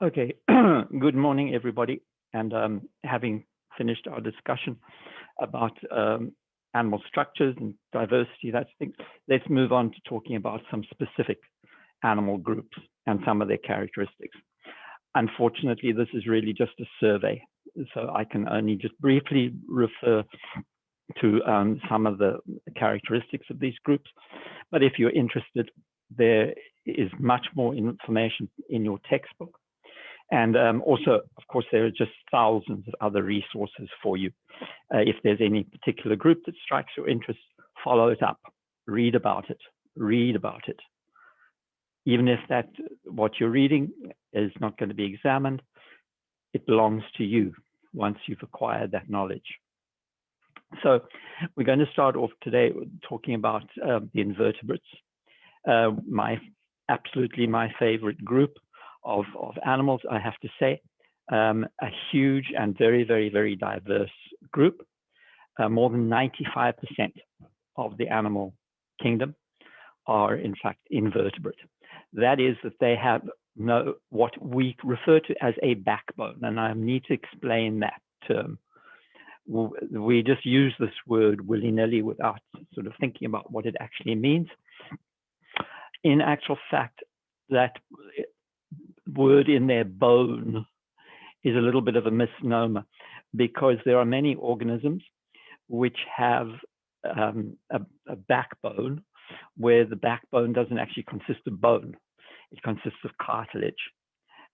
Okay, good morning, everybody. And having finished our discussion about animal structures and diversity, that's things, let's move on to talking about some specific animal groups and some of their characteristics. Unfortunately, this is really just a survey, so I can only just briefly refer to some of the characteristics of these groups. But if you're interested, there is much more information in your textbook. And also, of course, there are just thousands of other resources for you. If there's any particular group that strikes your interest, follow it up, read about it, read about it. Even if that what you're reading is not going to be examined, it belongs to you once you've acquired that knowledge. So we're going to start off today talking about the invertebrates, absolutely my favorite group of animals, I have to say. A huge and very, very, very diverse group. More than 95% of the animal kingdom are in fact invertebrate. That is that they have what we refer to as a backbone, and I need to explain that term. We just use this word willy-nilly without sort of thinking about what it actually means. In actual fact, that word in their bone is a little bit of a misnomer, because there are many organisms which have a backbone where the backbone doesn't actually consist of bone. It consists of cartilage.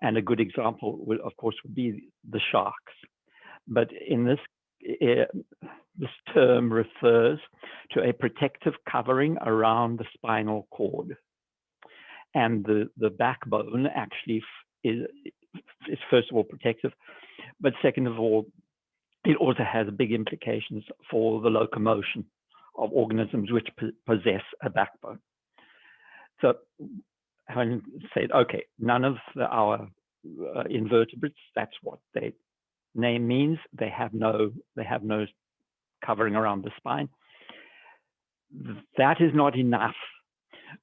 And a good example, will, of course, would be the sharks. But in this term refers to a protective covering around the spinal cord. And the backbone actually is first of all protective, but second of all, it also has big implications for the locomotion of organisms which possess a backbone. So having said, okay, none of our invertebrates, that's what their name means. They have no covering around the spine. That is not enough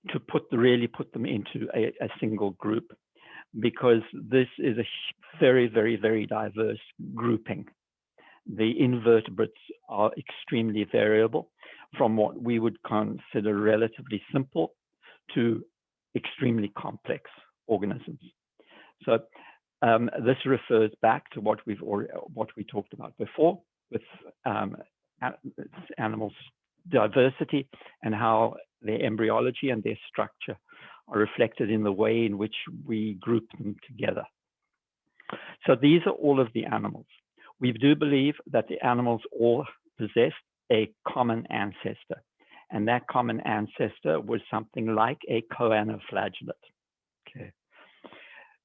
to really put them into a single group, because this is a very, very, very diverse grouping. The invertebrates are extremely variable, from what we would consider relatively simple to extremely complex organisms. So this refers back to what we talked about before with animals' diversity and how their embryology and their structure are reflected in the way in which we group them together. So these are all of the animals. We do believe that the animals all possess a common ancestor, and that common ancestor was something like a choanoflagellate. Okay.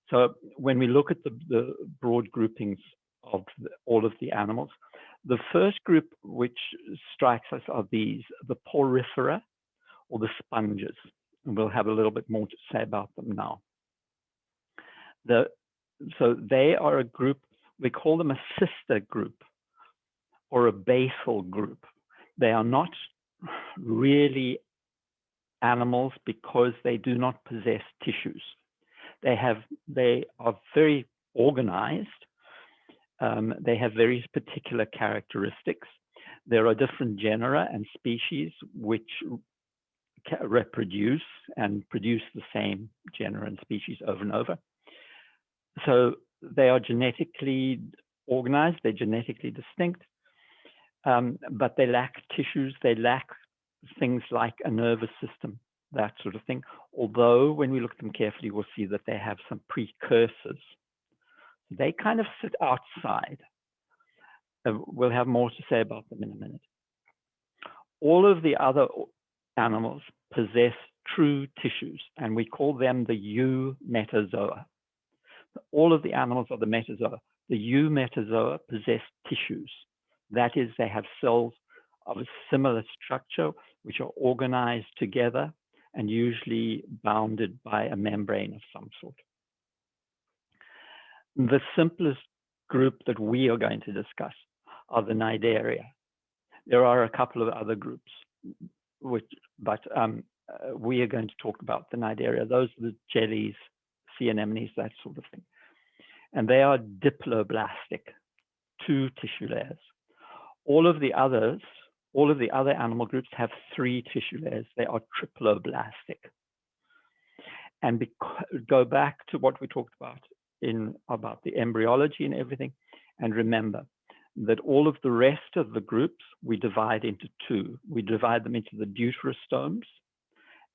So when we look at the broad groupings of all of the animals, the first group which strikes us are the porifera, or the sponges. And we'll have a little bit more to say about them now. So they are a group, we call them a sister group or a basal group. They are not really animals because they do not possess tissues. They are very organized. They have very particular characteristics. There are different genera and species which reproduce and produce the same genera and species over and over. So they are genetically organized, they're genetically distinct, but they lack tissues, they lack things like a nervous system, that sort of thing. Although when we look at them carefully, we'll see that they have some precursors. They kind of sit outside. We'll have more to say about them in a minute. All of the other animals possess true tissues, and we call them the eumetazoa. All of the animals are the metazoa. The eumetazoa possess tissues. That is, they have cells of a similar structure, which are organized together and usually bounded by a membrane of some sort. The simplest group that we are going to discuss are the Cnidaria. There are a couple of other groups, but we are going to talk about the Cnidaria. Those are the jellies, sea anemones, that sort of thing. and they are diploblastic, 2 tissue layers. All of the other animal groups have 3 tissue layers. They are triploblastic. And go back to what we talked about about the embryology and everything, and remember that all of the rest of the groups we divide into 2. We divide them into the deuterostomes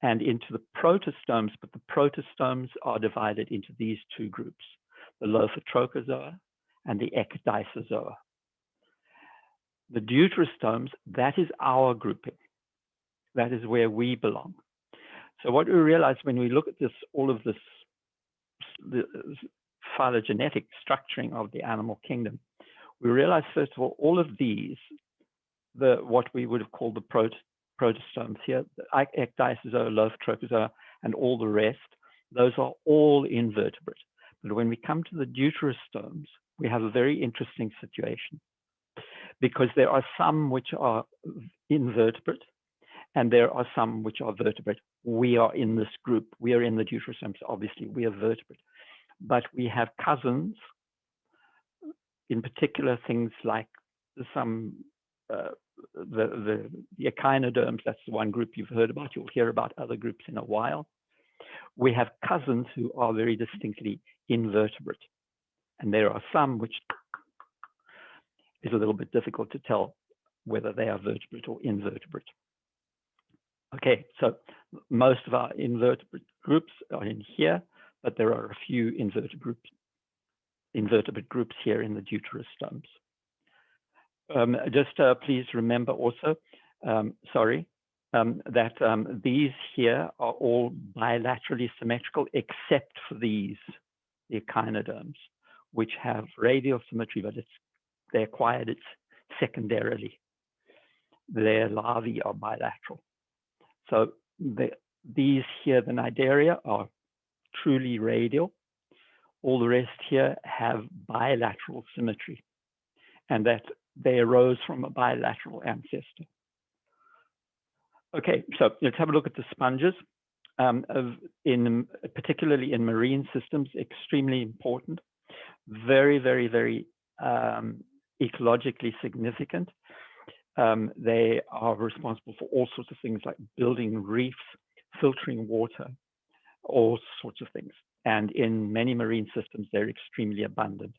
and into the protostomes, but the protostomes are divided into these 2 groups, the Lophotrochozoa and the Ecdysozoa. The deuterostomes, that is our grouping. That is where we belong. So what we realize when we look at this, all of this, the phylogenetic structuring of the animal kingdom, we realize, first of all of these, what we would have called the protostomes here, the Ecdysozoa, Lophotrochozoa, and all the rest, those are all invertebrate. But when we come to the deuterostomes, we have a very interesting situation, because there are some which are invertebrate and there are some which are vertebrate. We are in this group. We are in the deuterostomes. Obviously, we are vertebrate. But we have cousins, in particular things like some, the echinoderms, that's the one group you've heard about. You'll hear about other groups in a while. We have cousins who are very distinctly invertebrate. And there are some which is a little bit difficult to tell whether they are vertebrate or invertebrate. Okay, so most of our invertebrate groups are in here, but there are a few invertebrate groups here in the deuterostomes. Please remember also, that these here are all bilaterally symmetrical, except for these, the echinoderms, which have radial symmetry, but they acquired it secondarily. Their larvae are bilateral. So these here, the cnidaria, are truly radial. All the rest here have bilateral symmetry, and that they arose from a bilateral ancestor. Okay, so let's have a look at the sponges. Particularly in marine systems, extremely important, very, very, very ecologically significant. They are responsible for all sorts of things like building reefs, filtering water, all sorts of things. And in many marine systems, they're extremely abundant.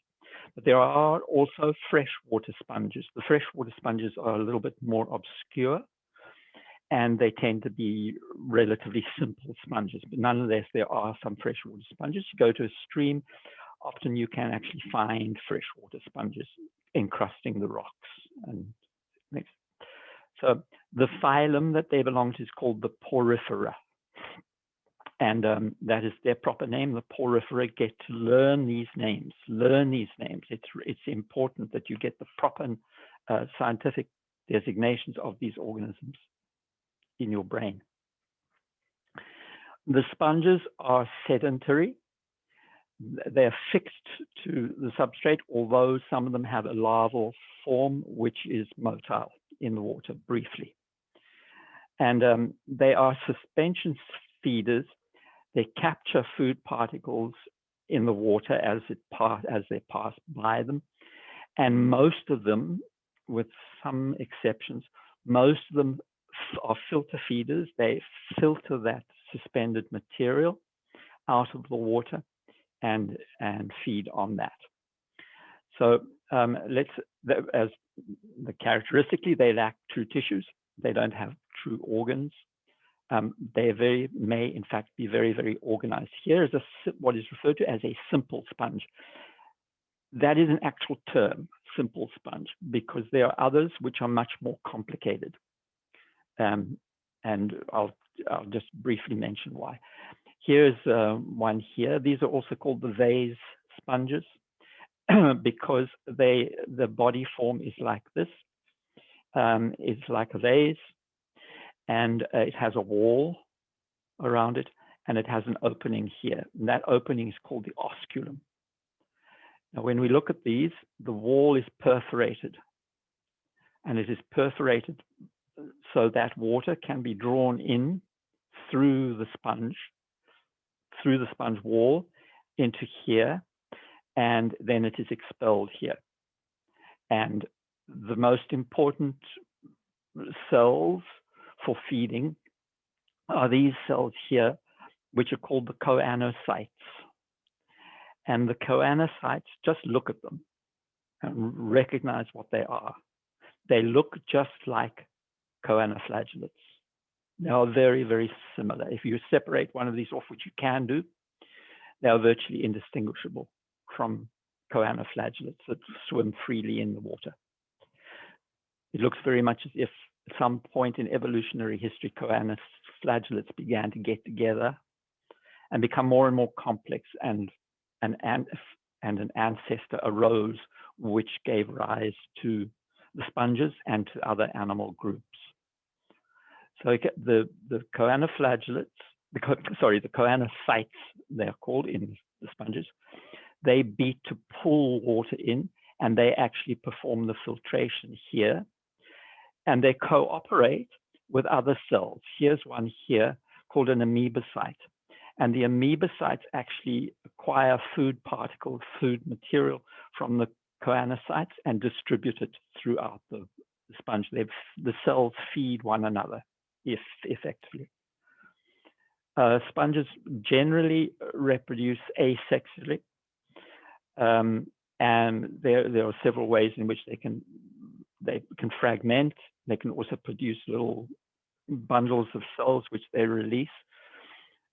But there are also freshwater sponges. The freshwater sponges are a little bit more obscure, and they tend to be relatively simple sponges. But nonetheless, there are some freshwater sponges. You go to a stream, often you can actually find freshwater sponges encrusting the rocks. And so the phylum that they belong to is called the Porifera. And that is their proper name. The Porifera get to learn these names. It's important that you get the proper scientific designations of these organisms in your brain. The sponges are sedentary. They're fixed to the substrate, although some of them have a larval form, which is motile in the water briefly. And they are suspension feeders. They capture food particles in the water as they pass by them. And most of them, with some exceptions, most of them are filter feeders. They filter that suspended material out of the water and feed on that. So characteristically, they lack true tissues. They don't have true organs. They may, in fact, be very, very organized. Here is what is referred to as a simple sponge. That is an actual term, simple sponge, because there are others which are much more complicated. And I'll just briefly mention why. Here's one here. These are also called the vase sponges because the body form is like this. It's like a vase, and it has a wall around it, and it has an opening here. And that opening is called the osculum. Now, when we look at these, the wall is perforated, and it is perforated so that water can be drawn in through the sponge wall into here, and then it is expelled here. And the most important cells for feeding are these cells here, which are called the choanocytes. And the choanocytes, just look at them and recognize what they are. They look just like choanoflagellates. They are very, very similar. If you separate one of these off, which you can do, they are virtually indistinguishable from choanoflagellates that swim freely in the water. It looks very much as if at some point in evolutionary history, choanoflagellates began to get together and become more and more complex, and an ancestor arose which gave rise to the sponges and to other animal groups. So the choanoflagellates, the choanocytes, they're called in the sponges, they beat to pull water in, and they actually perform the filtration here. And they cooperate with other cells. Here's one here called an amoebocyte. And the amoebocytes actually acquire food particles, food material from the choanocytes and distribute it throughout the sponge. The cells feed one another effectively. Sponges generally reproduce asexually. And there are several ways in which they can fragment. They can also produce little bundles of cells which they release,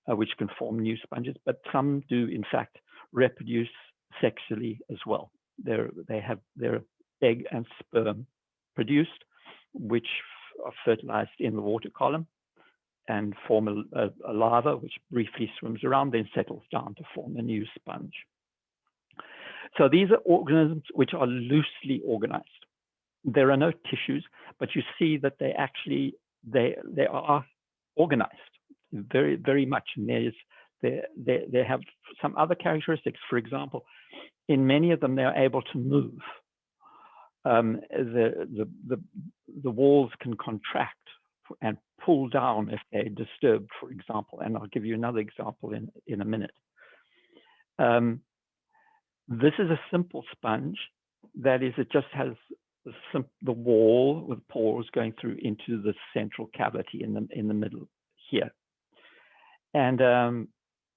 which can form new sponges. But some do, in fact, reproduce sexually as well. They have their egg and sperm produced, which are fertilized in the water column and form a larva, which briefly swims around, then settles down to form a new sponge. So these are organisms which are loosely organized. There are no tissues, but you see that they actually they are organized very, very much. And they have some other characteristics. For example, in many of them, they are able to move. The walls can contract and pull down if they're disturbed, for example. And I'll give you another example in a minute. This is a simple sponge. That is, it just has the wall with pores going through into the central cavity in the middle here. And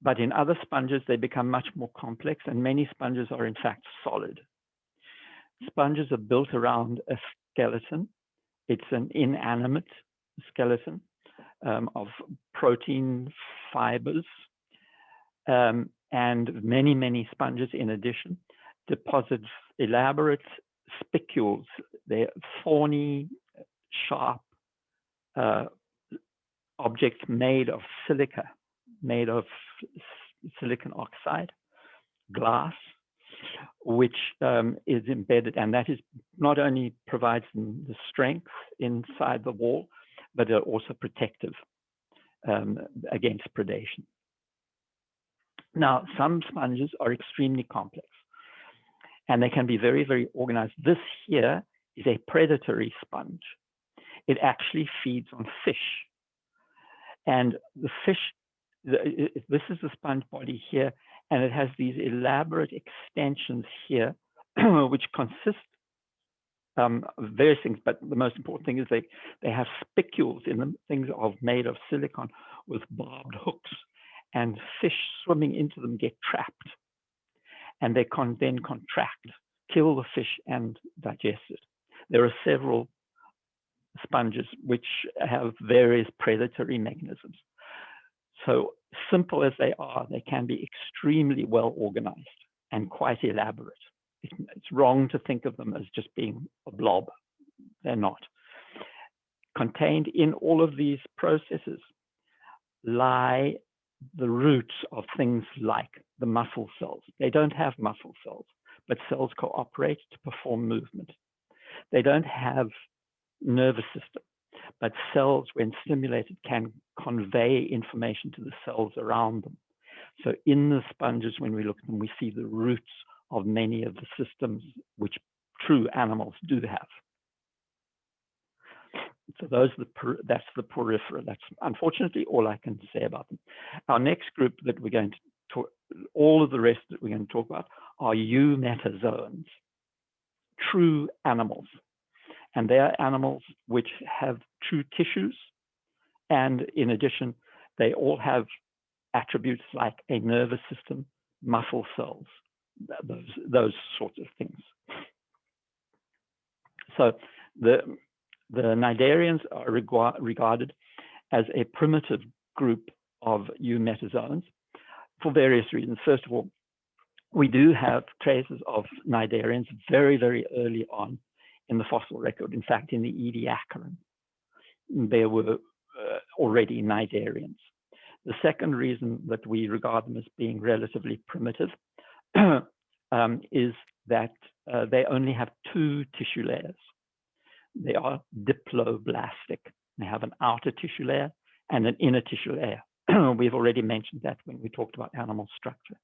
but in other sponges, they become much more complex, and many sponges are in fact solid. Sponges are built around a skeleton. It's an inanimate skeleton of protein fibers. And many sponges, in addition, deposit elaborate spicules. They're thorny, sharp objects made of silica, made of silicon oxide, glass, which is embedded, and that is not only provides them the strength inside the wall, but they're also protective against predation. Now, some sponges are extremely complex, and they can be very, very organized. This here is a predatory sponge. It actually feeds on fish. And the fish, this is the sponge body here, and it has these elaborate extensions here, which consist of various things, but the most important thing is they have spicules in them, things made of silicon with barbed hooks, and fish swimming into them get trapped. And they can then contract, kill the fish, and digest it. There are several sponges which have various predatory mechanisms. So simple as they are, they can be extremely well organized and quite elaborate. It's wrong to think of them as just being a blob. They're not. Contained in all of these processes lie the roots of things like the muscle cells. They don't have muscle cells, but cells cooperate to perform movement. They don't have nervous system, but cells, when stimulated, can convey information to the cells around them. So in the sponges, when we look at them, we see the roots of many of the systems which true animals do have. So that's the porifera. That's unfortunately all I can say about them. Our next group that we're going to all of the rest that we're going to talk about are eumetazoans, true animals. And they are animals which have true tissues. And in addition, they all have attributes like a nervous system, muscle cells, those sorts of things. So the cnidarians are regarded as a primitive group of eumetazoans for various reasons. First of all, we do have traces of cnidarians very, very early on in the fossil record. In fact, in the Ediacaran, there were already cnidarians. The second reason that we regard them as being relatively primitive is that they only have two tissue layers. They are diploblastic. They have an outer tissue layer and an inner tissue layer. We've already mentioned that when we talked about animal structure.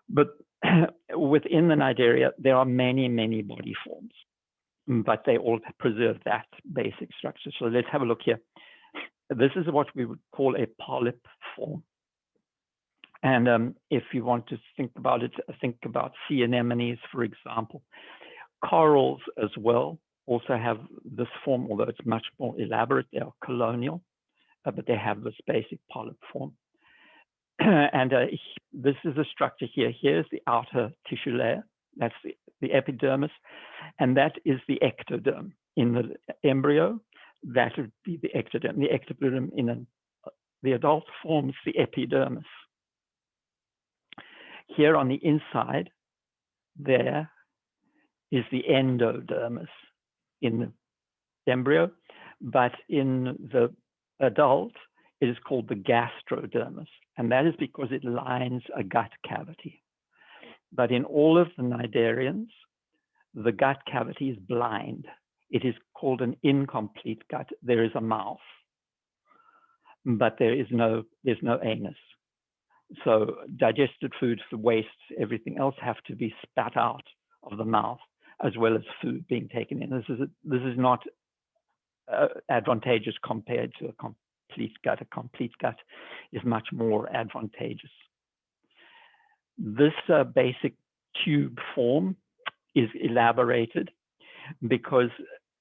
But within the cnidaria, there are many, many body forms, but they all preserve that basic structure. So let's have a look here. This is what we would call a polyp form. And if you want to think about it, think about sea anemones, for example. Corals as well also have this form, although it's much more elaborate. They are colonial, but they have this basic polyp form. And this is the structure here. Here's the outer tissue layer. That's the epidermis. And that is the ectoderm. In the embryo, that would be the ectoderm. The ectoderm in the adult forms the epidermis. Here on the inside, there is the endodermis in the embryo, but in the adult, it is called the gastrodermis, and that is because it lines a gut cavity. But in all of the cnidarians, the gut cavity is blind. It is called an incomplete gut. There is a mouth, but there's no anus. So digested foods, the wastes, everything else have to be spat out of the mouth, as well as food being taken in. This is not advantageous compared to a complete gut. A complete gut is much more advantageous. This basic tube form is elaborated because,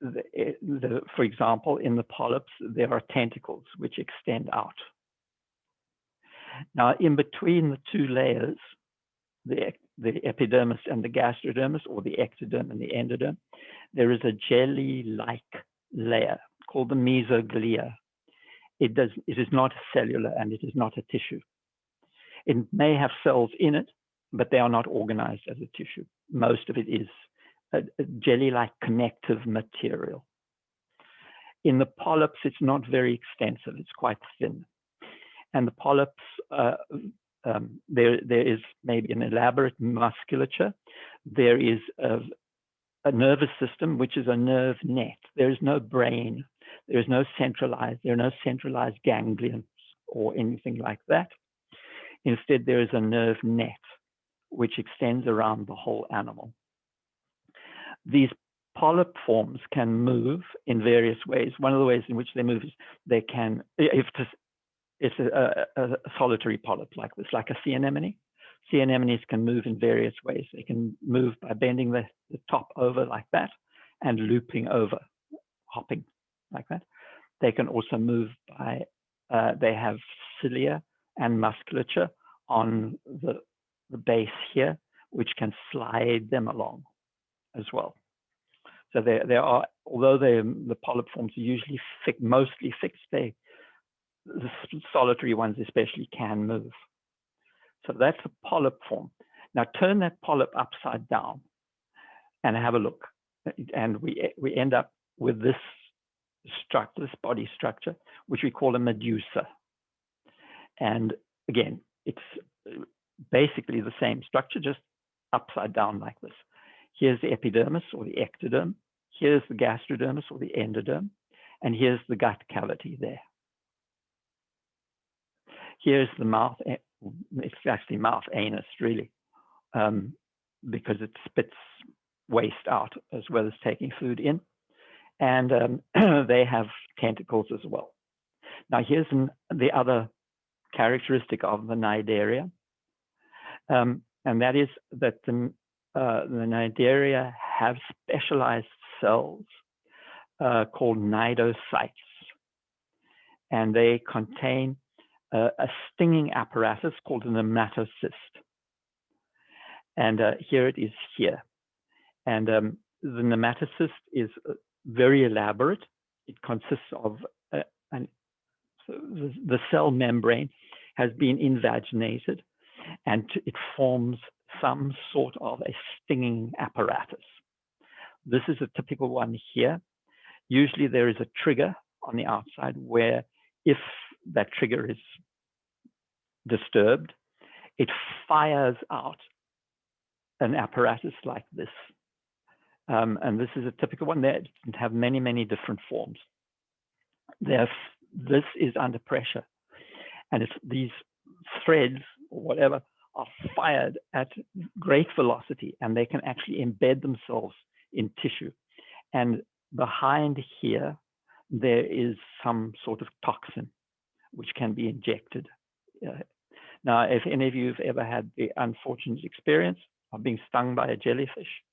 for example, in the polyps, there are tentacles which extend out. Now, in between the two layers, the epidermis and the gastrodermis, or the ectoderm and the endoderm, there is a jelly-like layer called the mesoglia. It is not cellular and it is not a tissue. It may have cells in it, but they are not organized as a tissue. Most of it is a jelly-like connective material. In the polyps, it's not very extensive. It's quite thin. And the polyps, there is maybe an elaborate musculature. There is a nervous system, which is a nerve net. There is no brain. There are no centralized ganglions or anything like that. Instead, there is a nerve net, which extends around the whole animal. These polyp forms can move in various ways. One of the ways in which they move is they can, it's a solitary polyp like this, like a sea anemone. Sea anemones can move in various ways. They can move by bending the top over like that and looping over, hopping like that. They can also move by, they have cilia and musculature on the base here, which can slide them along as well. So there are, although the polyp forms are usually mostly fixed, the solitary ones especially can move. So that's a polyp form. Now turn that polyp upside down and have a look. And we end up with this structure, this body structure, which we call a medusa. And again, it's basically the same structure, just upside down like this. Here's the epidermis or the ectoderm. Here's the gastrodermis or the endoderm. And here's the gut cavity there. Here's the mouth. It's actually mouth anus, really, because it spits waste out as well as taking food in. And they have tentacles as well. Now, here's the other characteristic of the cnidaria. And that is that the cnidaria have specialized cells called cnidocytes, and they contain a stinging apparatus called a nematocyst. And here it is here. And the nematocyst is very elaborate. It consists of the cell membrane has been invaginated, and it forms some sort of a stinging apparatus. This is a typical one here. Usually there is a trigger on the outside where if that trigger is disturbed, it fires out an apparatus like this. And this is a typical one. That can have many, many different forms. This is under pressure, and it's these threads or whatever are fired at great velocity, and they can actually embed themselves in tissue. And behind here, there is some sort of toxin which can be injected. Now, if any of you have ever had the unfortunate experience of being stung by a jellyfish,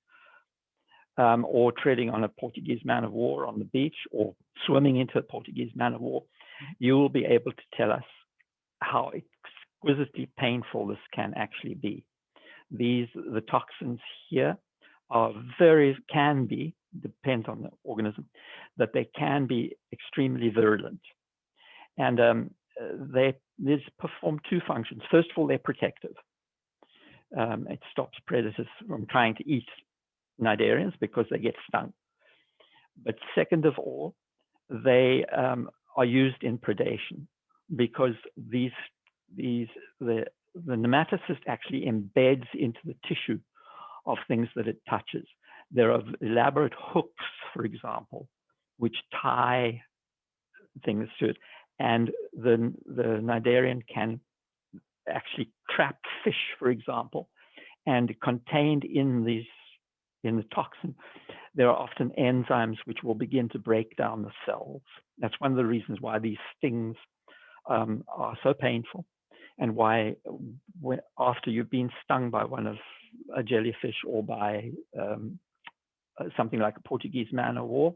or treading on a Portuguese man-of-war on the beach, or swimming into a Portuguese man-of-war, you will be able to tell us how exquisitely painful this can actually be. The toxins here are can be, depends on the organism, that they can be extremely virulent. And they perform two functions. First of all, they're protective. It stops predators from trying to eat cnidarians because they get stung. But second of all, they are used in predation because the nematocyst actually embeds into the tissue of things that it touches. There are elaborate hooks, for example, which tie things to it. And the cnidarian can actually trap fish, for example, and contained in the toxin, there are often enzymes which will begin to break down the cells. That's one of the reasons why these stings are so painful, and why after you've been stung by a jellyfish or by something like a Portuguese man-of-war,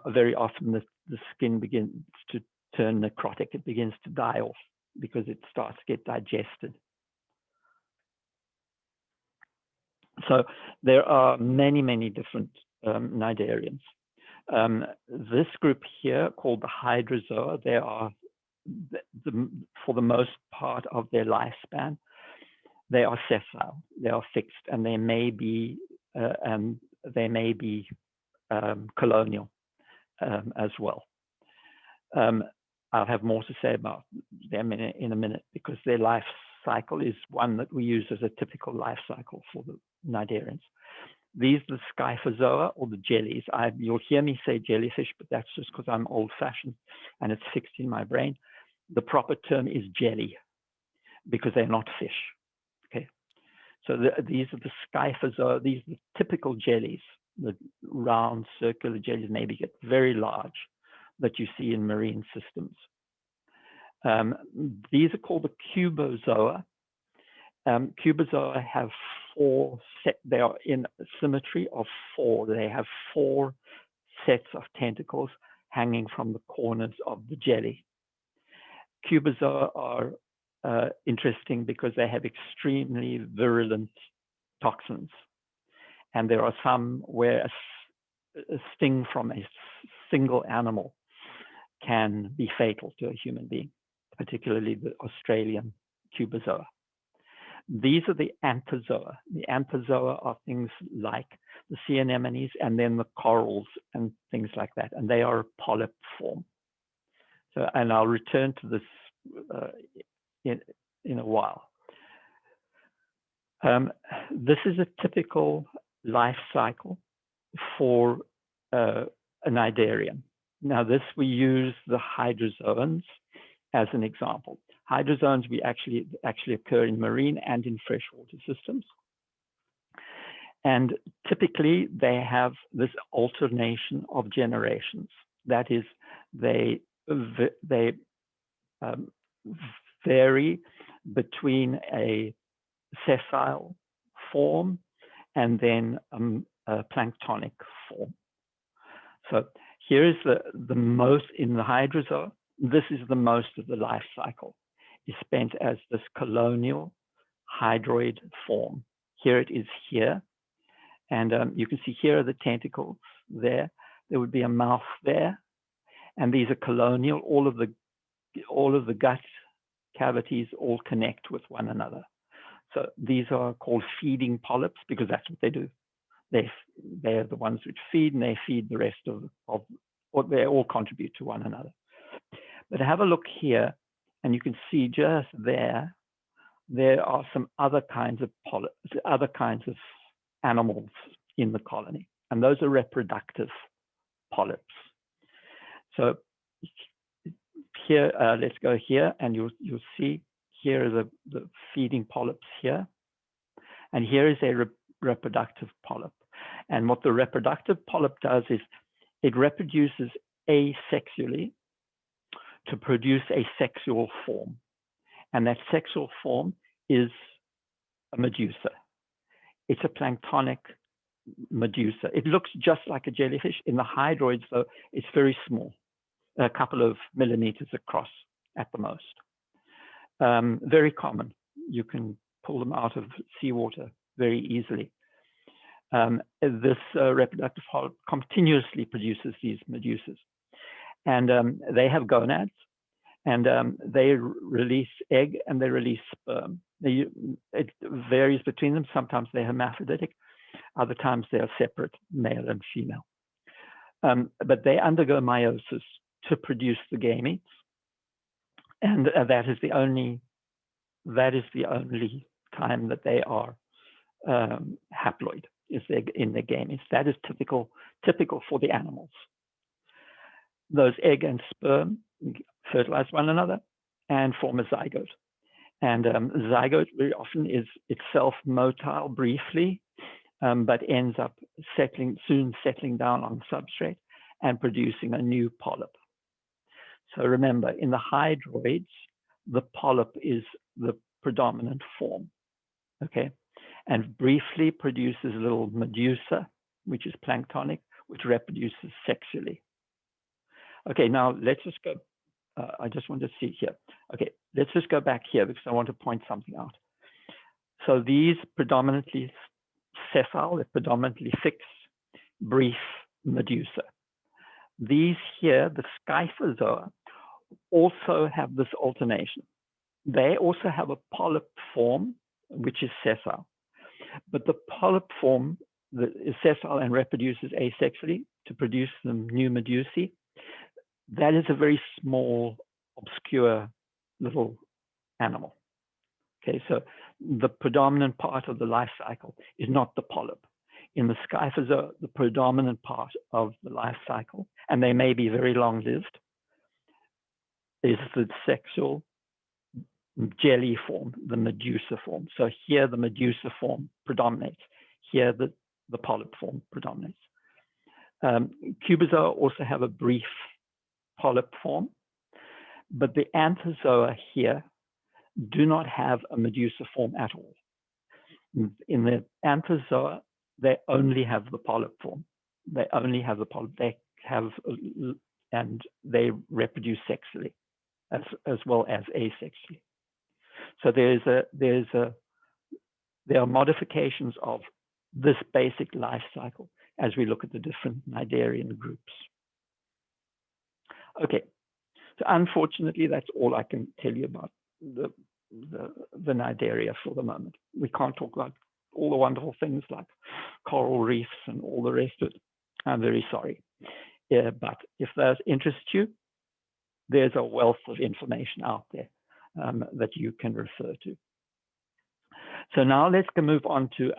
very often the skin begins to turn necrotic. It begins to die off because it starts to get digested. So there are many, many different cnidarians. This group here, called the hydrozoa, they are, for the most part of their lifespan, they are sessile, they are fixed, and they may be colonial as well. I'll have more to say about them in a minute, because their life cycle is one that we use as a typical life cycle for the cnidarians. These are the scyphozoa, or the jellies. You'll hear me say jellyfish, but that's just because I'm old-fashioned and it's fixed in my brain. The proper term is jelly, because they're not fish. Okay, so these are the scyphozoa. These are the typical jellies, the round circular jellies, maybe get very large, that you see in marine systems. These are called the cubozoa. Cubozoa have they are in a symmetry of 4. They have 4 sets of tentacles hanging from the corners of the jelly. Cubozoa are interesting because they have extremely virulent toxins. And there are some where a sting from a single animal can be fatal to a human being, particularly the Australian cubozoa. These are the anthozoa. The anthozoa are things like the sea anemones and then the corals and things like that, and they are polyp form. So, and I'll return to this in a while. This is a typical life cycle for a cnidarian. Now, we use the hydrozoans as an example. Hydrozoans actually occur in marine and in freshwater systems. And typically, they have this alternation of generations. That is, they vary between a sessile form, and then a planktonic form. So here is the most in the hydrozoa. This is the most of the life cycle is spent as this colonial hydroid form. Here it is here. And you can see here are the tentacles there. There would be a mouth there. And these are colonial. All of the gut cavities all connect with one another. So these are called feeding polyps because that's what they do. They're the ones which feed, and they feed the rest of what they all contribute to one another. But have a look here, and you can see just there are some other kinds of polyps, other kinds of animals in the colony, and those are reproductive polyps. So here, let's go here, and you'll see here are the feeding polyps here, and here is a reproductive polyp. And what the reproductive polyp does is it reproduces asexually to produce a sexual form. And that sexual form is a medusa. It's a planktonic medusa. It looks just like a jellyfish. In the hydroids, though, it's very small, a couple of millimeters across at the most. Very common. You can pull them out of seawater very easily. This reproductive polyp continuously produces these medusas. And they have gonads, and they release egg and they release sperm. It varies between them. Sometimes they're hermaphroditic, other times they are separate, male and female. But they undergo meiosis to produce the gametes, and that is the only time that they are haploid, is in their gametes. That is typical for the animals. Those egg and sperm fertilize one another and form a zygote. And zygote very often is itself motile briefly, but ends up soon settling down on substrate and producing a new polyp. So remember, in the hydroids, the polyp is the predominant form, okay? And briefly produces a little medusa, which is planktonic, which reproduces sexually. Okay, now let's just go, I just want to see here. Okay, let's just go back here because I want to point something out. So these predominantly sessile, they're predominantly fixed, brief medusa. These here, the Scyphozoa, also have this alternation. They also have a polyp form, which is sessile. But the polyp form that is sessile and reproduces asexually to produce the new medusae, that is a very small, obscure little animal. Okay, so the predominant part of the life cycle is not the polyp. In the Scyphozoa, the predominant part of the life cycle, and they may be very long-lived, is the sexual jelly form, the medusa form. So here the medusa form predominates. Here the polyp form predominates. Cubozoa also have a brief polyp form, but the Anthozoa here do not have a medusa form at all. In the Anthozoa, they only have the polyp form. They only have the polyp. They have, and they reproduce sexually as well as asexually. So there are modifications of this basic life cycle as we look at the different cnidarian groups. Okay, so unfortunately, that's all I can tell you about the cnidaria for the moment. We can't talk about all the wonderful things like coral reefs and all the rest of it. I'm very sorry. Yeah, but if that interests you, there's a wealth of information out there that you can refer to. So now let's move on to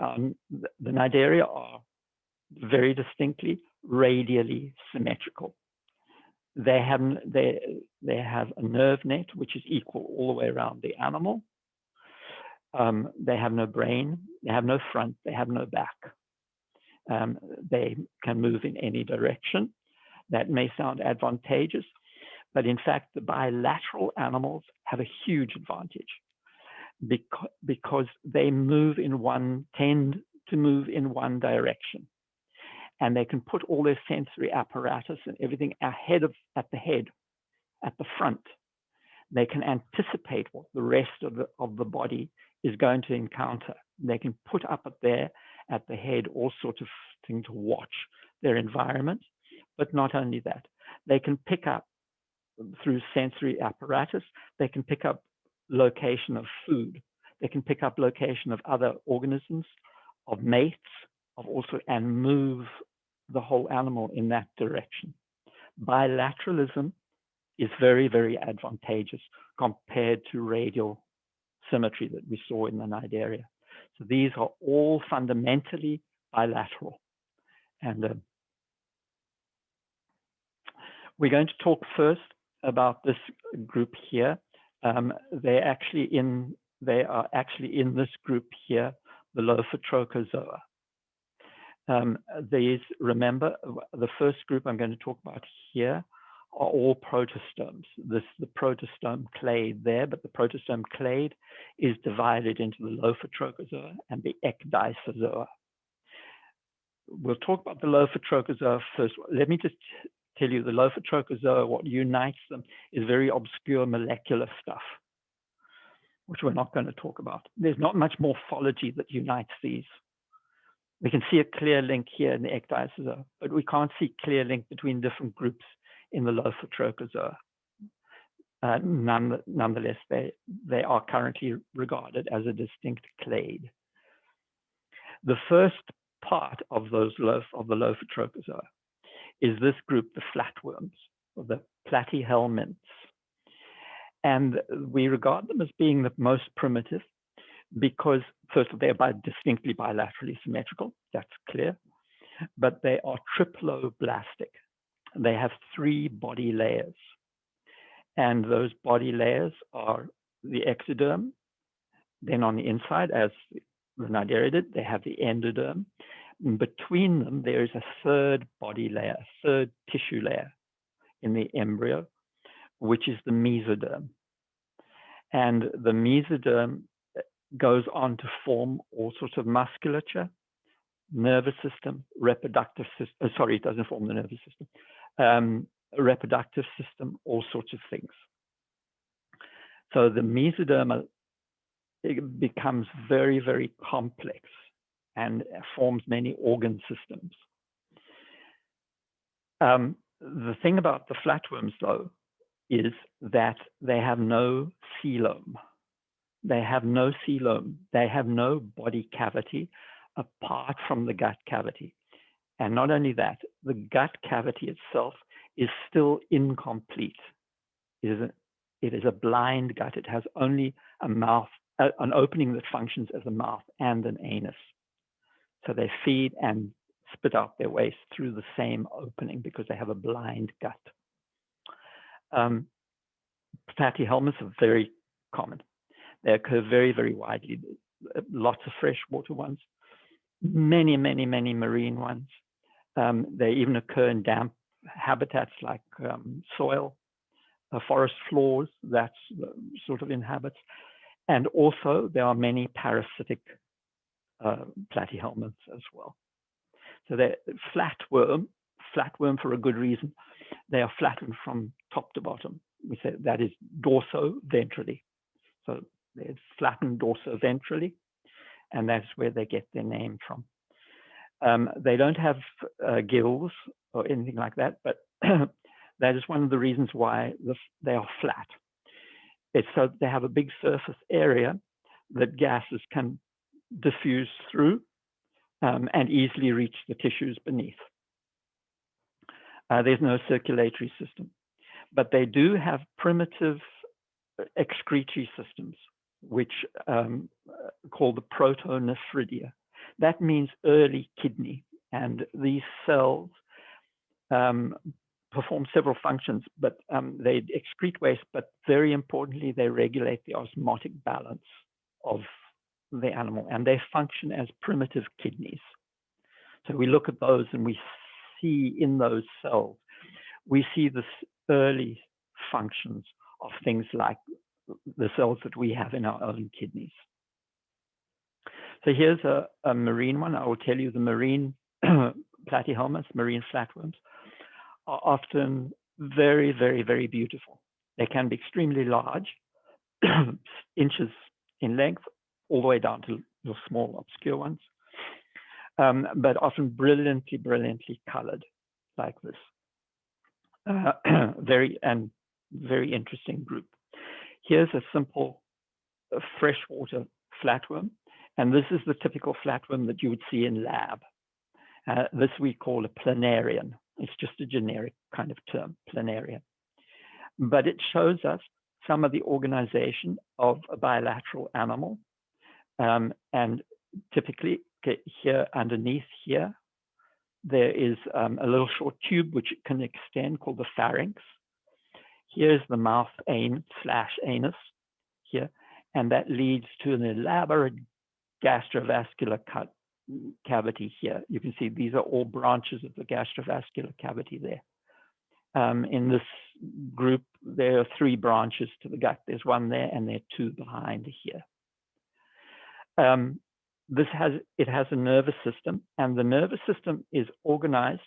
the cnidaria are very distinctly radially symmetrical. They have a nerve net which is equal all the way around the animal. They have no brain, they have no front, they have no back. They can move in any direction. That may sound advantageous, but in fact, the bilateral animals have a huge advantage. because they tend to move in one direction. And they can put all their sensory apparatus and everything at the head, at the front. They can anticipate what the rest of the body is going to encounter. They can put up there at the head all sorts of things to watch their environment, but not only that. They can pick up through sensory apparatus, they can pick up location of food. They can pick up location of other organisms, of mates, and move the whole animal in that direction. Bilateralism is very, very advantageous compared to radial symmetry that we saw in the Cnidaria. So these are all fundamentally bilateral. And we're going to talk first about this group here. They are actually in this group here, the Lophotrochozoa. Remember, the first group I'm going to talk about here are all protostomes. The protostome clade there, but the protostome clade is divided into the Lophotrochozoa and the Ecdysozoa. We'll talk about the Lophotrochozoa first. Let me just tell you, the Lophotrochozoa, what unites them is very obscure molecular stuff, which we're not going to talk about. There's not much morphology that unites these. We can see a clear link here in the Ecdysozoa, but we can't see clear link between different groups in the Lophotrochozoa. Nonetheless, they are currently regarded as a distinct clade. The first part of the Lophotrochozoa is this group, the flatworms, or the platyhelminths. And we regard them as being the most primitive because, first of all, they're distinctly bilaterally symmetrical, that's clear, but they are triploblastic. They have 3 body layers. And those body layers are the ectoderm. Then on the inside, as the Cnidaria did, they have the endoderm. In between them, there is a third body layer, a third tissue layer in the embryo, which is the mesoderm. And the mesoderm goes on to form all sorts of musculature, nervous system, reproductive system. Sorry, it doesn't form the nervous system. Reproductive system, all sorts of things. So the mesoderm becomes very, very complex and forms many organ systems. The thing about the flatworms, though, is that they have no coelom. They have no coelom. They have no body cavity apart from the gut cavity. And not only that, the gut cavity itself is still incomplete. It is a blind gut. It has only a mouth, an opening that functions as a mouth and an anus. So they feed and spit out their waste through the same opening because they have a blind gut. Platyhelminths are very common. They occur very, very widely. Lots of freshwater ones, many, many, many marine ones. They even occur in damp habitats like soil, forest floors, that's sort of inhabits. And also there are many parasitic platyhelminths as well. So they're flatworm for a good reason. They are flattened from top to bottom. We say that is dorso-ventrally. So they're flattened dorso-ventrally, and that's where they get their name from. They don't have gills or anything like that, but that is one of the reasons why they are flat. It's so they have a big surface area that gases can diffuse through and easily reach the tissues beneath. There's no circulatory system, but they do have primitive excretory systems, which called the protonephridia. That means early kidney, and these cells perform several functions, but they excrete waste, but very importantly, they regulate the osmotic balance of the animal, and they function as primitive kidneys. So we look at those and we see in those cells, we see the early functions of things like the cells that we have in our own kidneys. So here's a marine one. I will tell you the marine platyhelminths, marine flatworms, are often very, very, very beautiful. They can be extremely large, inches in length, all the way down to the small, obscure ones, but often brilliantly, brilliantly colored like this. Very interesting group. Here's a simple freshwater flatworm, and this is the typical flatworm that you would see in lab. This we call a planarian. It's just a generic kind of term, planarian. But it shows us some of the organization of a bilateral animal. And typically here underneath here, there is a little short tube which can extend called the pharynx. Here's the mouth /anus here, and that leads to an elaborate gastrovascular cavity here. You can see these are all branches of the gastrovascular cavity there. In this group, there are 3 branches to the gut. There's one there, and there are 2 behind here. It has a nervous system, and the nervous system is organized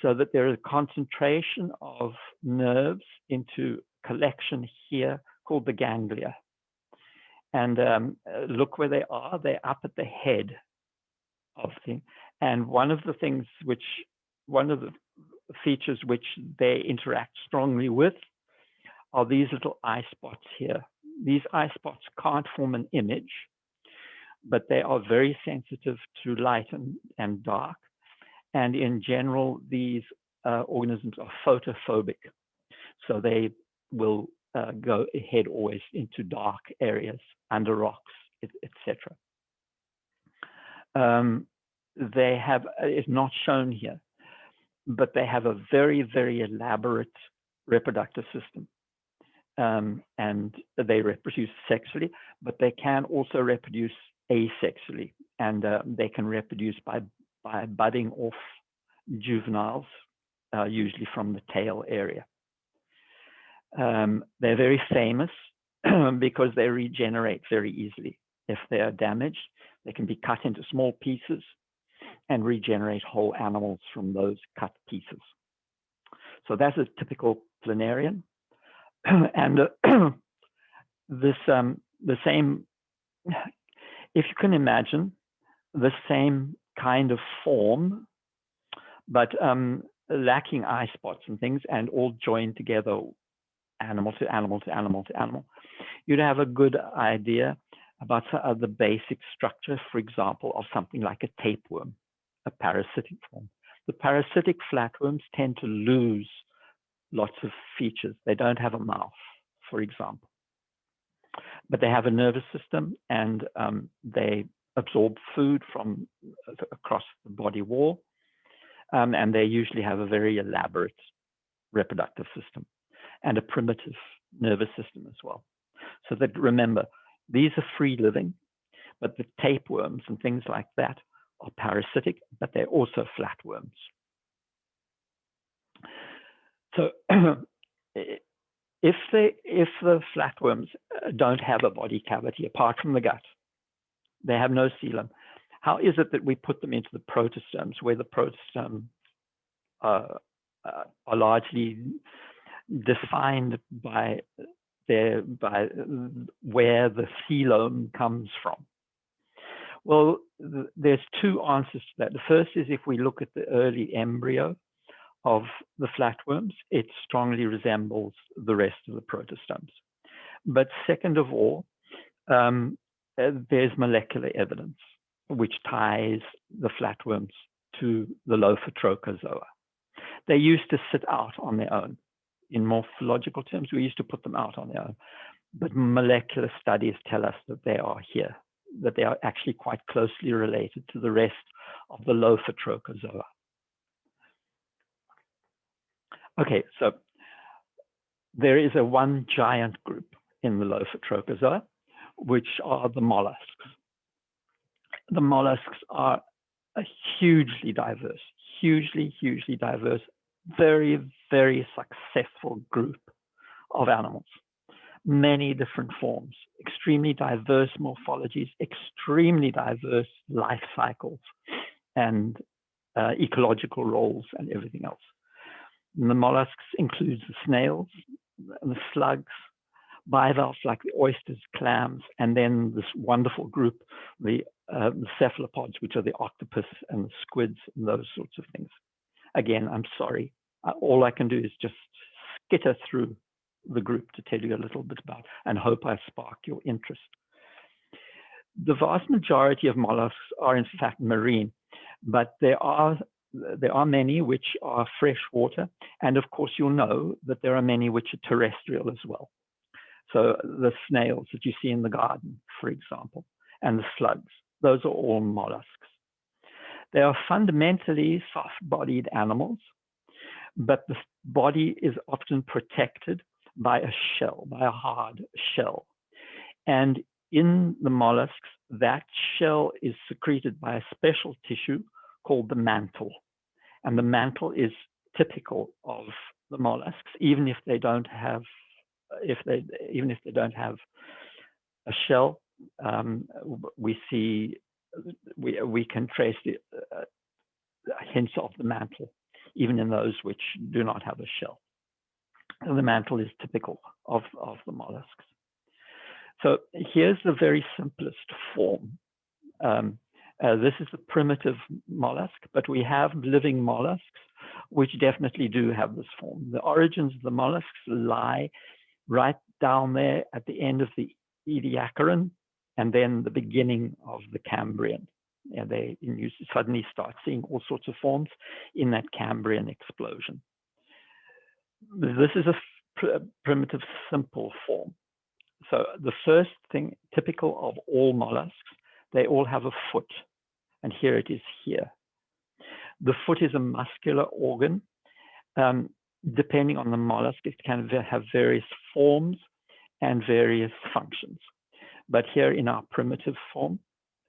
so that there is a concentration of nerves into collection here called the ganglia. And look where they are. They're up at the head of things. And one of the features which they interact strongly with are these little eye spots here. These eye spots can't form an image, but they are very sensitive to light and dark. And in general, these organisms are photophobic. So they will go ahead always into dark areas, under rocks, etc. They have, it's not shown here, but they have a very, very elaborate reproductive system. And they reproduce sexually, but they can also reproduce asexually, and they can reproduce by budding off juveniles, usually from the tail area. They're very famous because they regenerate very easily. If they are damaged, they can be cut into small pieces and regenerate whole animals from those cut pieces. So that's a typical planarian. And the same, if you can imagine, the same kind of form, but lacking eye spots and things, and all joined together, animal to animal to animal to animal, you'd have a good idea about the basic structure, for example, of something like a tapeworm, a parasitic form. The parasitic flatworms tend to lose lots of features. They don't have a mouth, for example, but they have a nervous system, and they absorb food from across the body wall, and they usually have a very elaborate reproductive system and a primitive nervous system as well. So that, remember, these are free living, but the tapeworms and things like that are parasitic, but they're also flatworms. So if the flatworms don't have a body cavity apart from the gut, they have no coelom, how is it that we put them into the protostomes, where the protostomes are largely defined by where the coelom comes from? Well, there's 2 answers to that. The first is, if we look at the early embryo of the flatworms, it strongly resembles the rest of the protostomes. But second of all, there's molecular evidence which ties the flatworms to the Lophotrochozoa. They used to sit out on their own. In morphological terms, we used to put them out on their own. But molecular studies tell us that they are here, that they are actually quite closely related to the rest of the Lophotrochozoa. Okay, so there is one giant group in the Lophotrochozoa, which are the mollusks. The mollusks are a hugely diverse, hugely diverse, very, very successful group of animals. many different forms, extremely diverse morphologies, extremely diverse life cycles, and ecological roles and everything else. And the mollusks includes the snails, the slugs, bivalves like the oysters, clams, and then this wonderful group, the cephalopods, which are the octopus and the squids and those sorts of things. Again, I'm sorry. All I can do is just skitter through the group to tell you a little bit about and hope I spark your interest. The vast majority of mollusks are in fact marine, but there are many which are freshwater, and of course you'll know that there are many which are terrestrial as well. So the snails that you see in the garden, for example, and the slugs, those are all mollusks. They are fundamentally soft-bodied animals, but the body is often protected by a shell, by a hard shell. And in the mollusks, that shell is secreted by a special tissue called the mantle. And the mantle is typical of the mollusks, even if they don't have a shell. We can trace the hints of the mantle, even in those which do not have a shell. And the mantle is typical of the mollusks. So here's the very simplest form. This is the primitive mollusk, but we have living mollusks which definitely do have this form. The origins of the mollusks lie right down there at the end of the Ediacaran and then the beginning of the Cambrian. And you suddenly start seeing all sorts of forms in that Cambrian explosion. This is a primitive, simple form. So the first thing, typical of all mollusks, they all have a foot. And here it is here. The foot is a muscular organ. Depending on the mollusk, it can have various forms and various functions. But here in our primitive form,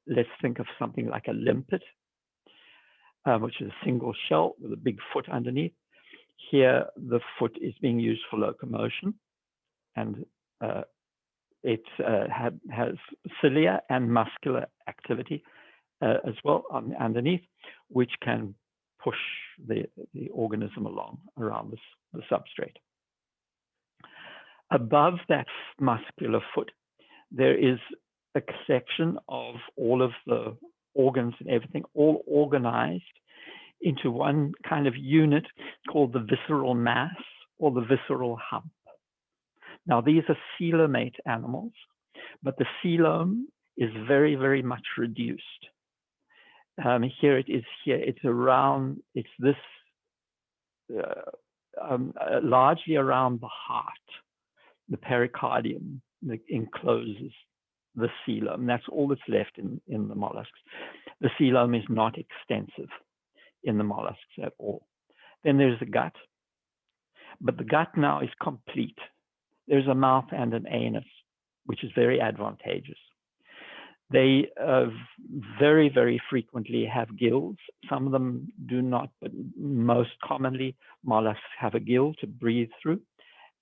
let's think of something like a limpet, which is a single shell with a big foot underneath. Here, the foot is being used for locomotion, and it has cilia and muscular activity as well underneath, which can push the organism along around the substrate. Above that muscular foot, there is a section of all of the organs and everything, all organized into one kind of unit called the visceral mass or the visceral hump. Now, these are coelomate animals, but the coelom is very, very much reduced. Here it is here. It's around, it's this, largely around the heart, the pericardium that encloses the coelom. That's all that's left in the mollusks. The coelom is not extensive in the mollusks at all. Then there's the gut, but the gut now is complete. There's a mouth and an anus, which is very advantageous. They very, very frequently have gills. Some of them do not, but most commonly mollusks have a gill to breathe through,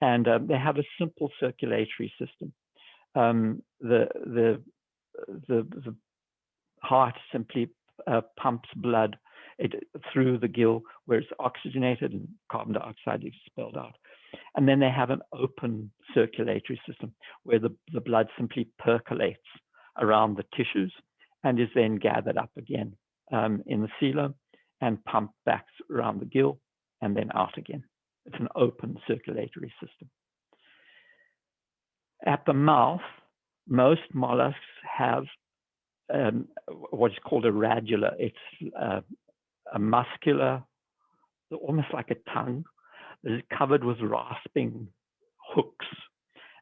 and they have a simple circulatory system. The heart simply pumps blood through the gill where it's oxygenated and carbon dioxide is expelled out. And then they have an open circulatory system where the blood simply percolates around the tissues and is then gathered up again in the coelom and pumped back around the gill and then out again. It's an open circulatory system. At the mouth, most mollusks have what is called a radula. It's a muscular, almost like a tongue, that is covered with rasping hooks.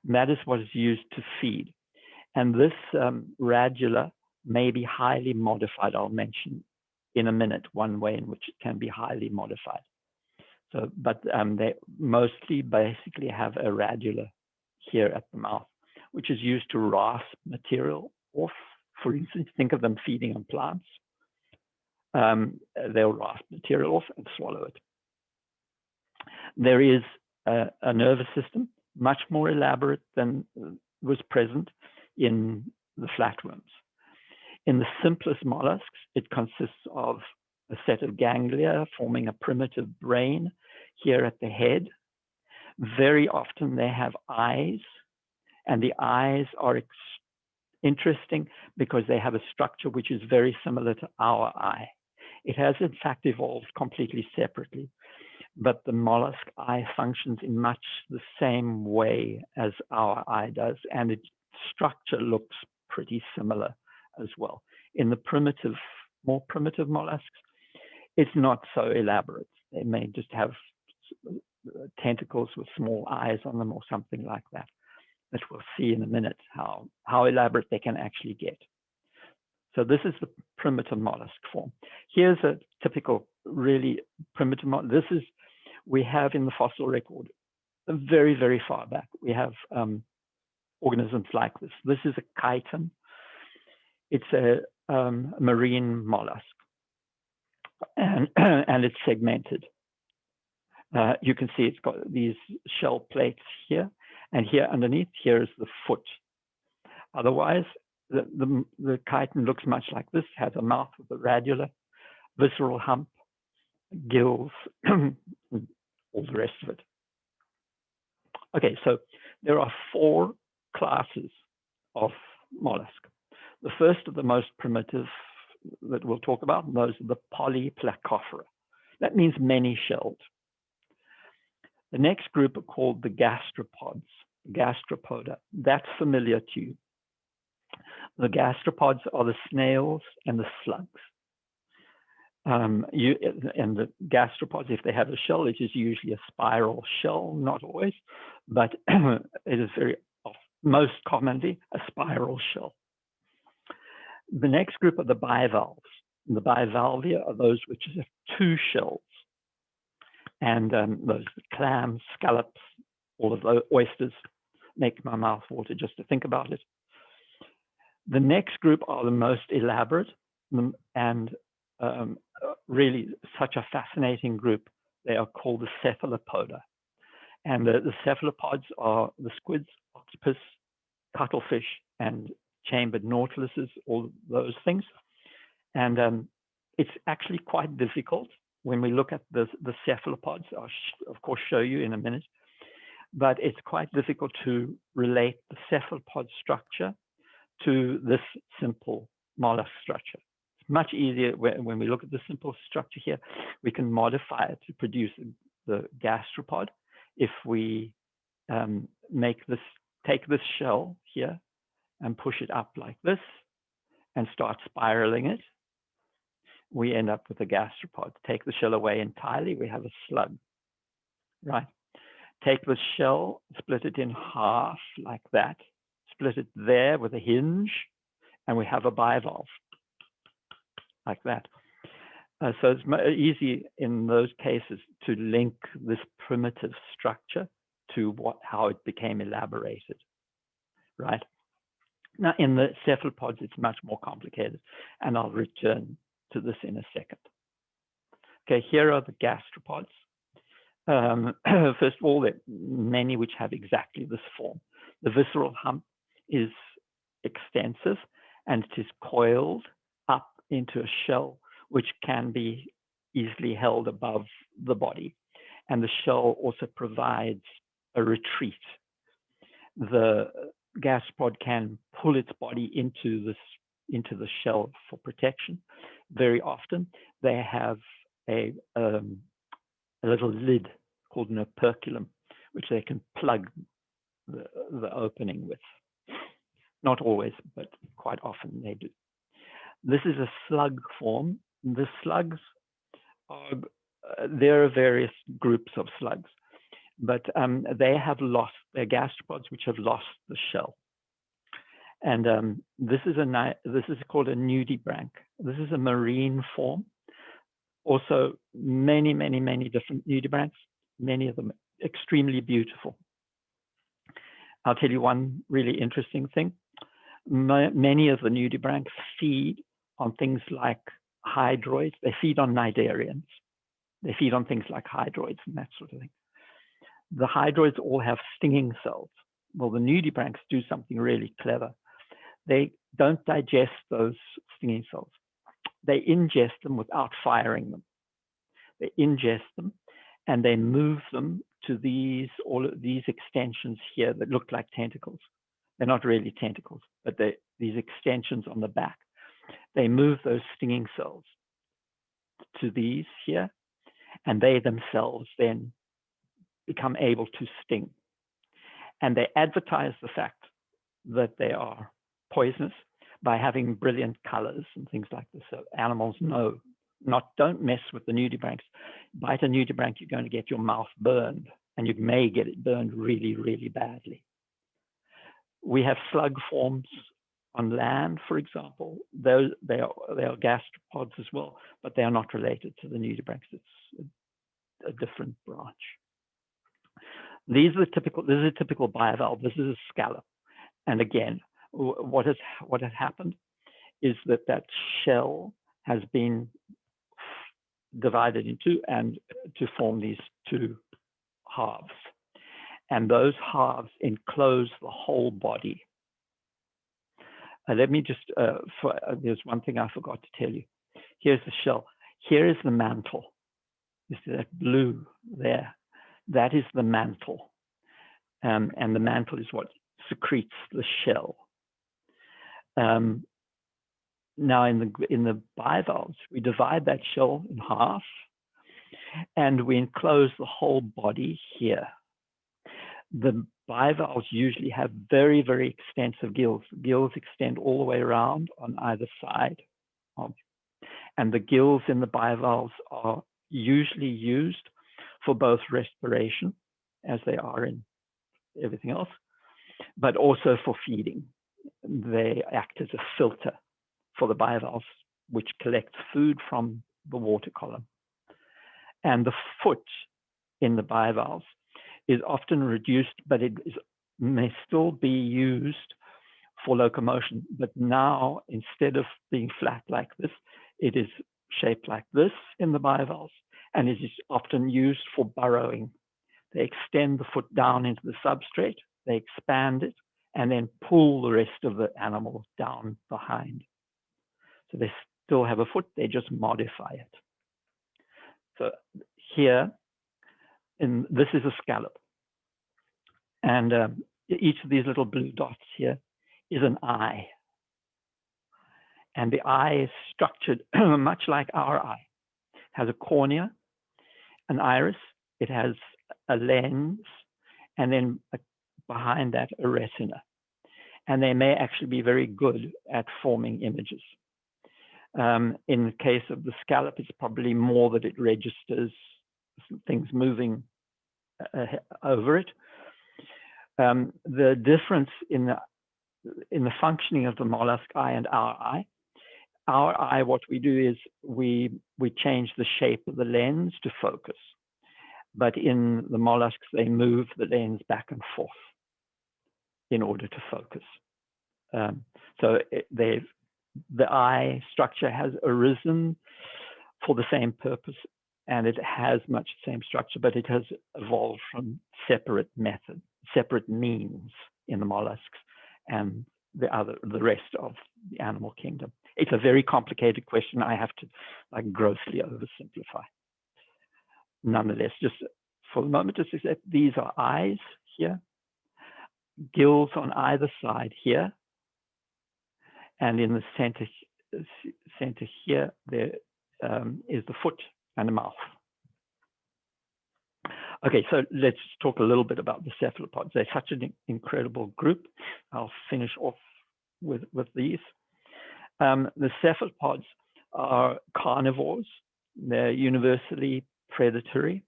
And that is what is used to feed. And this radula may be highly modified. I'll mention in a minute one way in which it can be highly modified. So, but they mostly basically have a radula here at the mouth, which is used to rasp material off. For instance, think of them feeding on plants. They'll rasp material off and swallow it. There is a nervous system much more elaborate than was present in the flatworms. In the simplest mollusks, it consists of a set of ganglia forming a primitive brain here at the head. Very often they have eyes, and the eyes are interesting because they have a structure which is very similar to our eye. It has in fact evolved completely separately, but the mollusk eye functions in much the same way as our eye does, and its structure looks pretty similar as well. In the more primitive mollusks, it's not so elaborate. They may just have tentacles with small eyes on them or something like that. But we'll see in a minute how elaborate they can actually get. So this is the primitive mollusk form. Here's a typical, really primitive mollusk. We have in the fossil record, very, very far back, we have organisms like this. This is a chiton. It's a marine mollusk, and it's segmented. You can see it's got these shell plates here, and here underneath, here is the foot. Otherwise, the chiton looks much like this, has a mouth with a radula, visceral hump, gills, all the rest of it. Okay, so there are 4 classes of mollusk. The first of the most primitive that we'll talk about, those are the polyplacophora. That means many-shelled. The next group are called the gastropods, gastropoda. That's familiar to you. The gastropods are the snails and the slugs. And the gastropods, if they have a shell, it is usually a spiral shell, not always, but it is most commonly a spiral shell. The next group are the bivalves. The bivalvia are those which have 2 shells. And those clams, scallops, all of those oysters make my mouth water just to think about it. The next group are the most elaborate and really such a fascinating group. They are called the cephalopoda. And the cephalopods are the squids, octopus, cuttlefish, and chambered nautiluses, all those things. And it's actually quite difficult when we look at the cephalopods. I'll of course show you in a minute, but it's quite difficult to relate the cephalopod structure to this simple mollusk structure. It's much easier when we look at the simple structure here. We can modify it to produce the gastropod if we take this shell here and push it up like this and start spiraling it. We end up with a gastropod. Take the shell away entirely, we have a slug, right? Take the shell, split it in half like that, split it there with a hinge, and we have a bivalve, like that. So it's easy in those cases to link this primitive structure to how it became elaborated, right? Now, in the cephalopods, it's much more complicated, and I'll return to this in a second. Okay, here are the gastropods. First of all, there are many which have exactly this form. The visceral hump is extensive, and it is coiled up into a shell which can be easily held above the body. And the shell also provides a retreat. The gastropod can pull its body into the shell for protection. Very often, they have a little lid called an operculum, which they can plug the opening with. Not always, but quite often they do. This is a slug form. The slugs there are various groups of slugs, but they have lost, they're gastropods which have lost the shell. And this is called a nudibranch. This is a marine form. Also, many different nudibranchs, many of them extremely beautiful. I'll tell you one really interesting thing. Many of the nudibranchs feed on things like hydroids. They feed on cnidarians. They feed on things like hydroids and that sort of thing. The hydroids all have stinging cells. Well, the nudibranchs do something really clever. They don't digest those stinging cells. They ingest them without firing them. They ingest them and they move them to all of these extensions here that look like tentacles. They're not really tentacles, but these extensions on the back. They move those stinging cells to these here, and they themselves then become able to sting. And they advertise the fact that they are poisonous by having brilliant colors and things like this. So animals know, don't mess with the nudibranchs. Bite a nudibranch, you're going to get your mouth burned, and you may get it burned really, really badly. We have slug forms on land, for example. They are gastropods as well, but they are not related to the nudibranchs. It's a different branch. This is a typical bivalve. This is a scallop. And again, what has happened is that shell has been divided into and to form these two halves. And those halves enclose the whole body. Let me just, there's one thing I forgot to tell you. Here's the shell. Here is the mantle. You see that blue there? That is the mantle. And the mantle is what secretes the shell. Now in the bivalves, we divide that shell in half and we enclose the whole body here. The bivalves usually have very, very extensive gills. Gills extend all the way around on either side. And the gills in the bivalves are usually used for both respiration, as they are in everything else, but also for feeding. They act as a filter for the bivalves, which collects food from the water column. And the foot in the bivalves is often reduced, but it may still be used for locomotion. But now, instead of being flat like this, it is shaped like this in the bivalves, and it is often used for burrowing. They extend the foot down into the substrate, they expand it, and then pull the rest of the animal down behind. So they still have a foot, they just modify it. So here, this is a scallop. And each of these little blue dots here is an eye. And the eye is structured much like our eye. It has a cornea, an iris, it has a lens, and then behind that, a retina. And they may actually be very good at forming images. In the case of the scallop, it's probably more that it registers things moving over it. The difference in the functioning of the mollusk eye and our eye, what we do is we change the shape of the lens to focus. But in the mollusks, they move the lens back and forth in order to focus. So the eye structure has arisen for the same purpose, and it has much the same structure, but it has evolved from separate means in the mollusks and the rest of the animal kingdom. It's a very complicated question. I have to grossly oversimplify. Nonetheless, just for the moment, just accept these are eyes here, gills on either side here, and in the center here, there is the foot and the mouth. Okay, so let's talk a little bit about the cephalopods. They're such an incredible group. I'll finish off with these. The cephalopods are carnivores. They're universally predatory.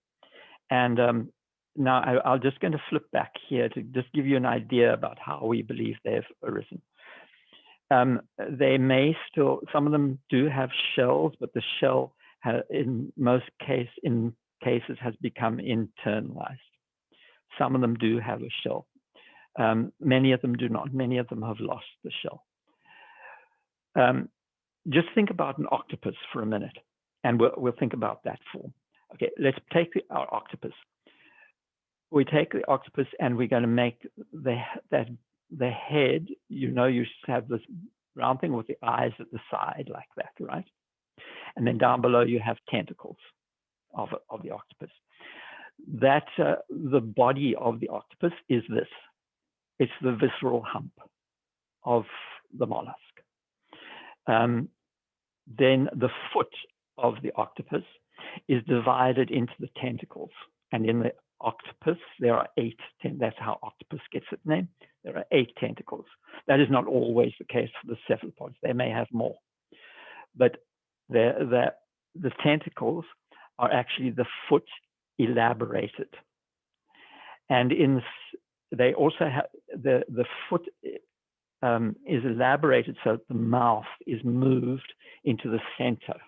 And now I'm just going to flip back here to just give you an idea about how we believe they've arisen. They may still, some of them do have shells, but the shell in most cases has become internalized. Some of them do have a shell. Many of them do not. Many of them have lost the shell. Just think about an octopus for a minute, and we'll think about that form. Okay, let's take our octopus. we take the octopus and we're going to make the head, you have this round thing with the eyes at the side like that, right? And then down below you have tentacles of the octopus. That the body of the octopus is this. It's the visceral hump of the mollusk. Then the foot of the octopus is divided into the tentacles. And in the octopus, there are 8. That's how octopus gets its name. There are 8 tentacles. That is not always the case for the cephalopods. They may have more. But the tentacles are actually the foot elaborated. And they also have the foot is elaborated so that the mouth is moved into the center.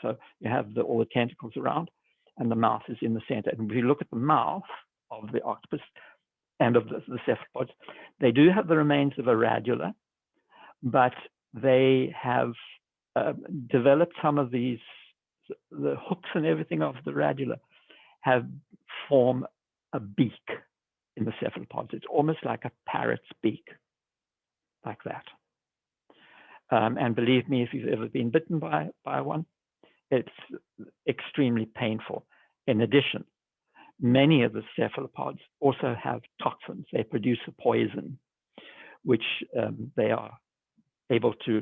So you have all the tentacles around, and the mouth is in the center. And if you look at the mouth of the octopus and of the cephalopods, they do have the remains of a radula, but they have developed some of these, the hooks and everything of the radula form a beak in the cephalopods. It's almost like a parrot's beak, like that. And believe me, if you've ever been bitten by one, it's extremely painful. In addition, many of the cephalopods also have toxins. They produce a poison, which they are able to,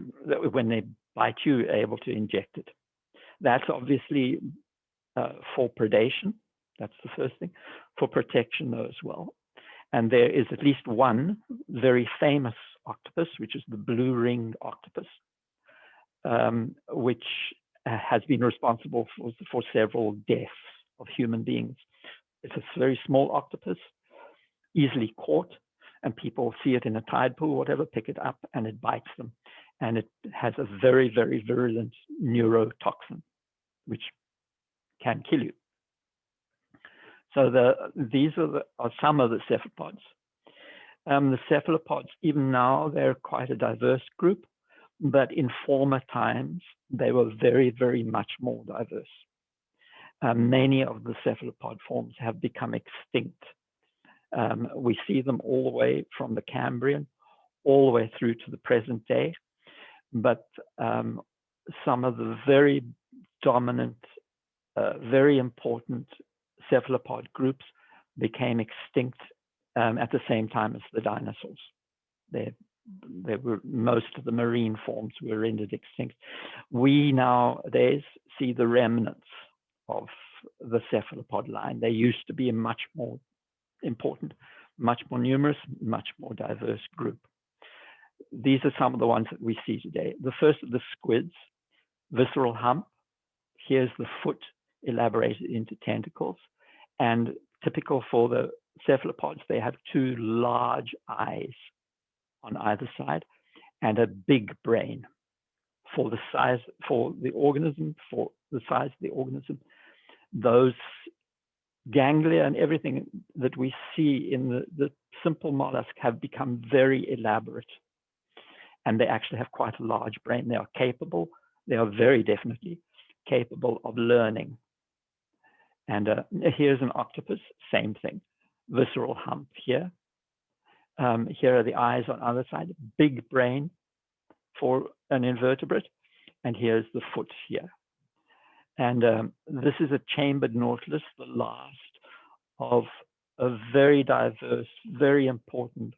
when they bite you, able to inject it. That's obviously for predation. That's the first thing. For protection, though, as well. And there is at least one very famous octopus, which is the blue-ringed octopus, which has been responsible for several deaths of human beings. It's a very small octopus, easily caught, and people see it in a tide pool, whatever, pick it up, and it bites them. And it has a very, very virulent neurotoxin, which can kill you. So these are some of the cephalopods. The cephalopods, even now, they're quite a diverse group, but in former times, they were very, very much more diverse. Many of the cephalopod forms have become extinct. We see them all the way from the Cambrian, all the way through to the present day. But some of the very dominant, very important cephalopod groups became extinct at the same time as the dinosaurs. Most of the marine forms were rendered extinct. We nowadays see the remnants of the cephalopod line. They used to be a much more important, much more numerous, much more diverse group. These are some of the ones that we see today. The first of the squids, visceral hump. Here's the foot elaborated into tentacles. And typical for the cephalopods, they have 2 large eyes on either side and a big brain for the size, for the organism, for the size of the organism. Those ganglia and everything that we see in the simple mollusk have become very elaborate. And they actually have quite a large brain. They are capable, they are very definitely capable of learning. And here's an octopus, same thing. Visceral hump here. Here are the eyes on the other side, big brain for an invertebrate. And here's the foot here. And this is a chambered nautilus, the last of a very diverse, very important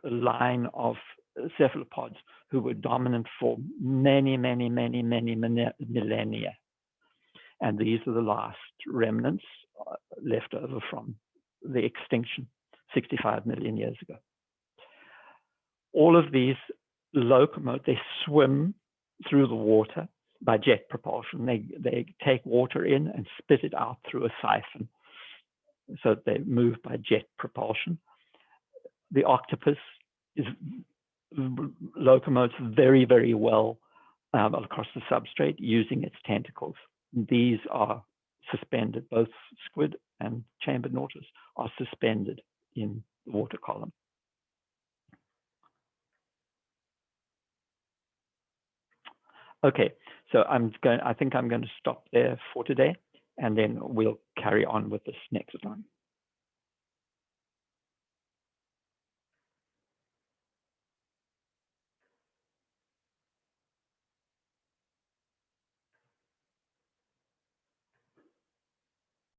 line of cephalopods who were dominant for many, many, many, many millennia. And these are the last remnants left over from the extinction 65 million years ago. All of these locomote, they swim through the water by jet propulsion. They take water in and spit it out through a siphon. So they move by jet propulsion. The octopus locomotes very, very well across the substrate using its tentacles. These are suspended, both squid and chambered nautilus are suspended in the water column. Okay, so I think I'm going to stop there for today. and then we'll carry on with this next time.